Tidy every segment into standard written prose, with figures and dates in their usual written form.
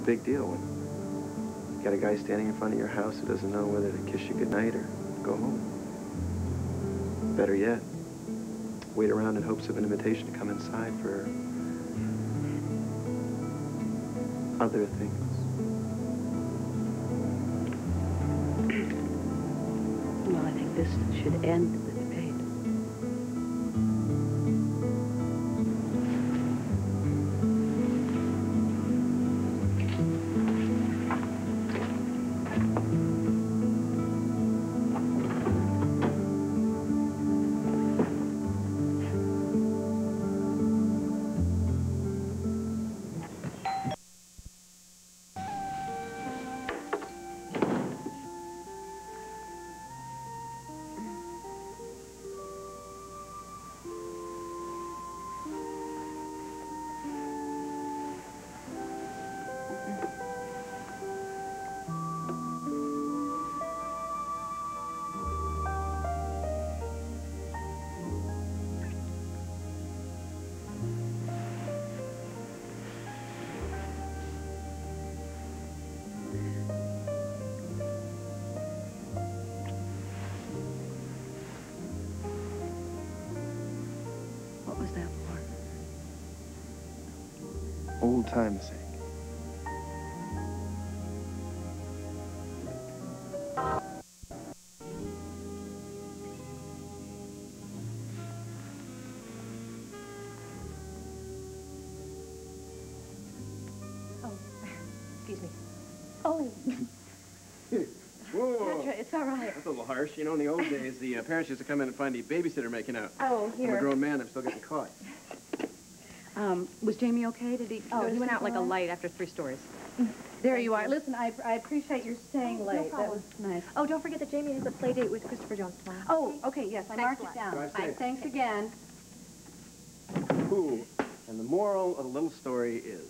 a big deal when you got a guy standing in front of your house who doesn't know whether to kiss you goodnight or go home. Better yet, wait around in hopes of an invitation to come inside for other things. Well, I think this should end the debate. What was that for? Old time's sake. Oh, excuse me. Oh. Whoa. Petra, it's all right. That's a little harsh. You know, in the old days, the parents used to come in and find the babysitter making out. Oh, here. I'm a grown man. I'm still getting caught. Was Jamie okay? Did he? Oh, he went out like a fine? light after 3 stories. There you are. Listen, I appreciate your staying late. No problem. That was Nice. Oh, don't forget that Jamie has a play date with Christopher Jones tomorrow. Oh, okay, yes, I Thanks marked a it lot. down. Drive safe. Thanks again. Cool. And the moral of the little story is,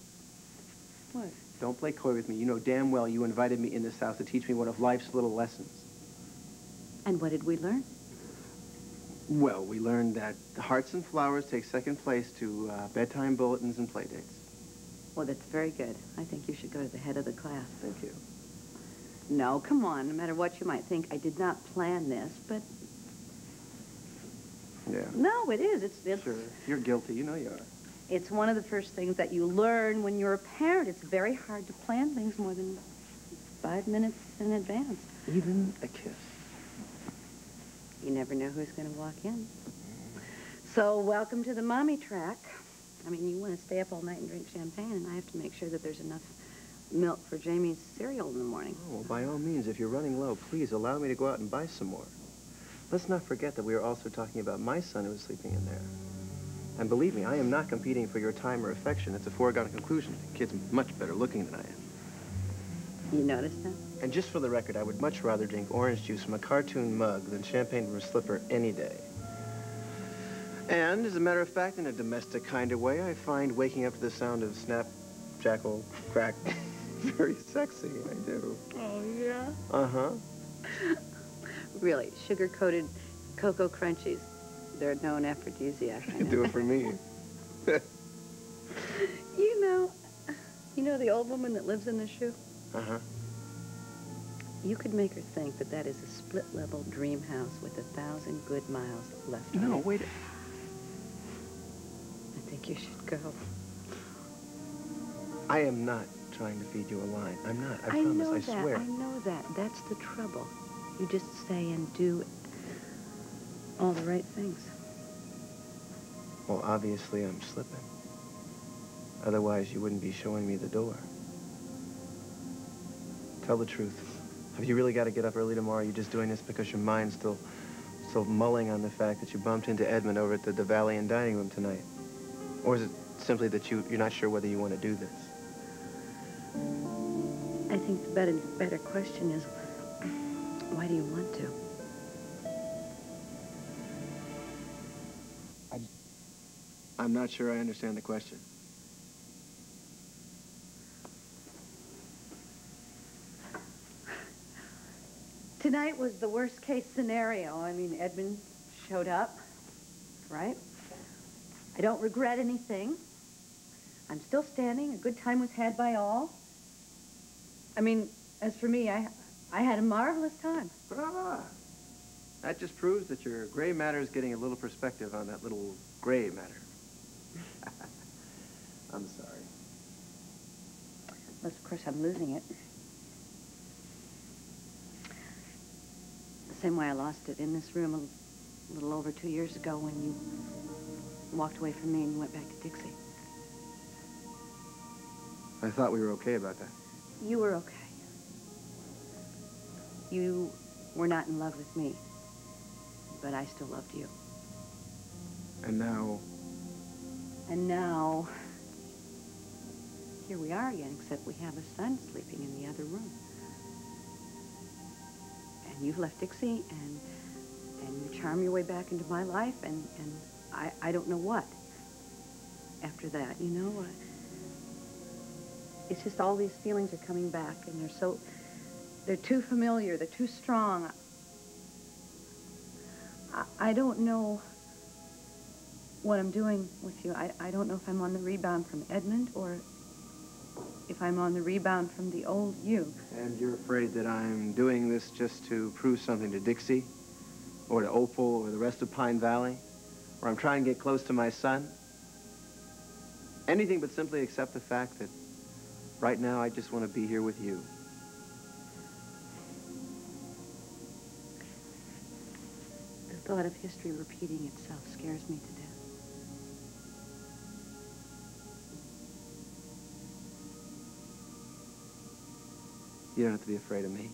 What? don't play coy with me. You know damn well you invited me in this house to teach me one of life's little lessons. And what did we learn? Well, we learned that the hearts and flowers take second place to bedtime bulletins and play dates. Well, that's very good. I think you should go to the head of the class. Thank you. No, come on. No matter what you might think, I did not plan this, but... Yeah. No, it is. It's Sure. You're guilty. You know you are. It's one of the first things that you learn when you're a parent. It's very hard to plan things more than 5 minutes in advance. Even a kiss. You never know who's going to walk in. So, welcome to the mommy track. I mean, you want to stay up all night and drink champagne, and I have to make sure that there's enough milk for Jamie's cereal in the morning. Oh, well, by all means, if you're running low, please allow me to go out and buy some more. Let's not forget that we are also talking about my son who is sleeping in there. And believe me, I am not competing for your time or affection. It's a foregone conclusion. The kid's much better looking than I am. You noticed that? And just for the record, I would much rather drink orange juice from a cartoon mug than champagne from a slipper any day. And, as a matter of fact, in a domestic kind of way, I find waking up to the sound of snap, jackal, crack very sexy. I do. Oh, yeah? Uh-huh. Really, sugar-coated Cocoa Crunchies. They're known aphrodisiac. I know. Do it for me. You know the old woman that lives in the shoe? Uh-huh. You could make her think that that is a split-level dream house with 1,000 good miles left on No, it. wait. I think you should go. I am not trying to feed you a line. I'm not. I promise. know I that. swear. I know that. That's the trouble. You just say and do all the right things. Well, obviously I'm slipping. Otherwise, you wouldn't be showing me the door. Tell the truth. Have you really got to get up early tomorrow? Are you just doing this because your mind's still mulling on the fact that you bumped into Edmund over at the Valiant dining room tonight? Or is it simply that you're not sure whether you want to do this? I think the better question is, why do you want to? I'm not sure I understand the question. Tonight was the worst-case scenario. I mean, Edmund showed up, right? I don't regret anything. I'm still standing. A good time was had by all. I mean, as for me, I had a marvelous time. Brava! That just proves that your gray matter is getting a little perspective on that little gray matter. I'm sorry. Well, of course, I'm losing it. The same way I lost it in this room a little over 2 years ago when you walked away from me and went back to Dixie. I thought we were okay about that. You were okay. You were not in love with me, but I still loved you. And now... And now, here we are again, except we have a son sleeping in the other room. And you've left Dixie, and you charm your way back into my life, and I don't know what after that, you know? It's just all these feelings are coming back, and they're too familiar, they're too strong. I don't know what I'm doing with you. I don't know if I'm on the rebound from Edmund or if I'm on the rebound from the old you. And you're afraid that I'm doing this just to prove something to Dixie or to Opal or the rest of Pine Valley, or I'm trying to get close to my son? Anything but simply accept the fact that right now I just want to be here with you. The thought of history repeating itself scares me to death. You don't have to be afraid of me.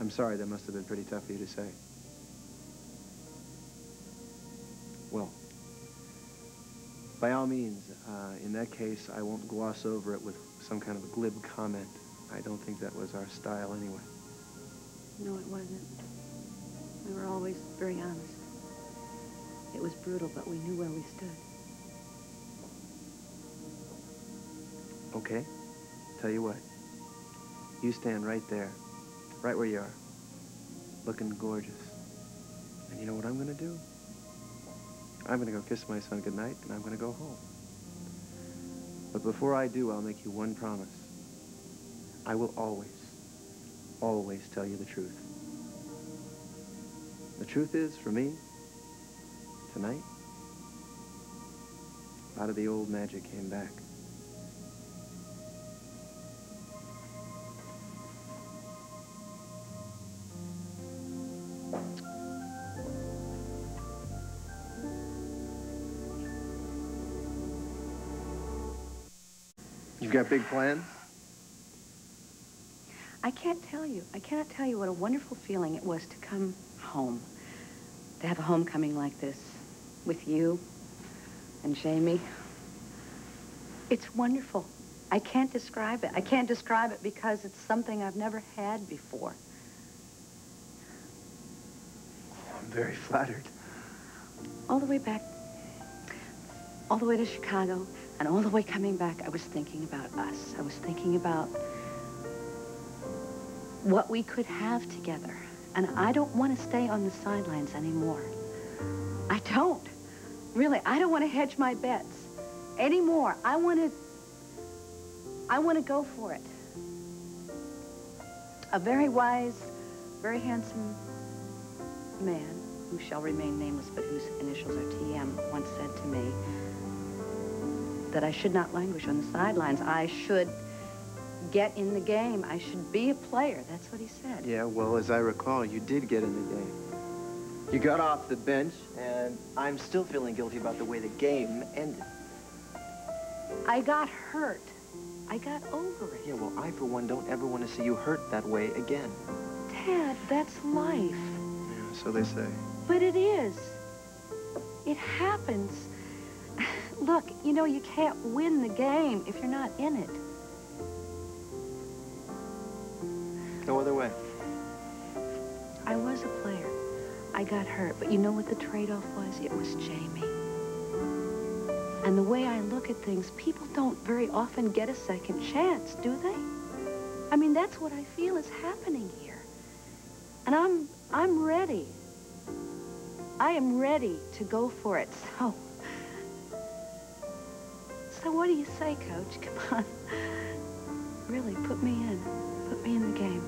I'm sorry, that must have been pretty tough for you to say. Well, by all means, in that case, I won't gloss over it with some kind of a glib comment. I don't think that was our style anyway. No, it wasn't. We were always very honest. It was brutal, but we knew where we stood. Okay, tell you what. You stand right there, right where you are, looking gorgeous. And you know what I'm gonna do? I'm gonna go kiss my son goodnight, and I'm gonna go home. But before I do, I'll make you one promise. I will always, always tell you the truth. The truth is, for me, tonight, a lot of the old magic came back. You've got big plans? I cannot tell you what a wonderful feeling it was to come home. To have a homecoming like this with you and Jamie. It's wonderful. I can't describe it. I can't describe it because it's something I've never had before. I'm very flattered. All the way back, all the way to Chicago, and all the way coming back, I was thinking about us. I was thinking about what we could have together. And I don't want to stay on the sidelines anymore. I don't. Really, I don't want to hedge my bets anymore. I want to go for it. A very wise, very handsome man, who shall remain nameless, but whose initials are TM, once said to me that I should not languish on the sidelines. I should get in the game. I should be a player. That's what he said. Yeah, well, as I recall, you did get in the game. You got off the bench, and I'm still feeling guilty about the way the game ended. I got hurt. I got over it. Yeah, well, I, for one, don't ever want to see you hurt that way again. Dad, that's life. Yeah, so they say. But it is. It happens. Look, you know, you can't win the game if you're not in it. No other way. I was a player. I got hurt, but you know what the trade-off was? It was Jamie. And the way I look at things, people don't very often get a second chance, do they? I mean, that's what I feel is happening here. And I'm ready. I am ready to go for it. do you say, Coach? Come on. Really, put me in. Put me in the game.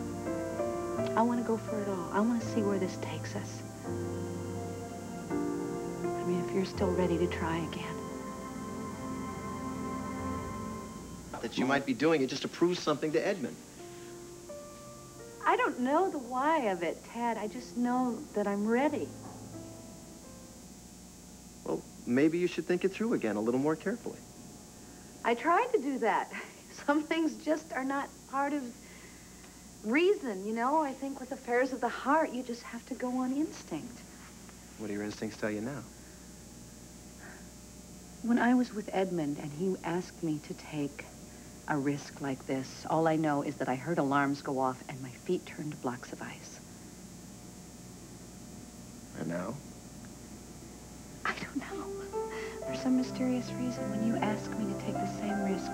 I want to go for it all. I want to see where this takes us. I mean, if you're still ready to try again. That you might be doing it just to prove something to Edmund. I don't know the why of it, Tad. I just know that I'm ready. Well, maybe you should think it through again a little more carefully. I tried to do that. Some things just are not part of reason, you know? I think with affairs of the heart, you just have to go on instinct. What do your instincts tell you now? When I was with Edmund and he asked me to take a risk like this, all I know is that I heard alarms go off and my feet turned to blocks of ice. And now? I don't know. For some mysterious reason, when you ask me to take the same risk,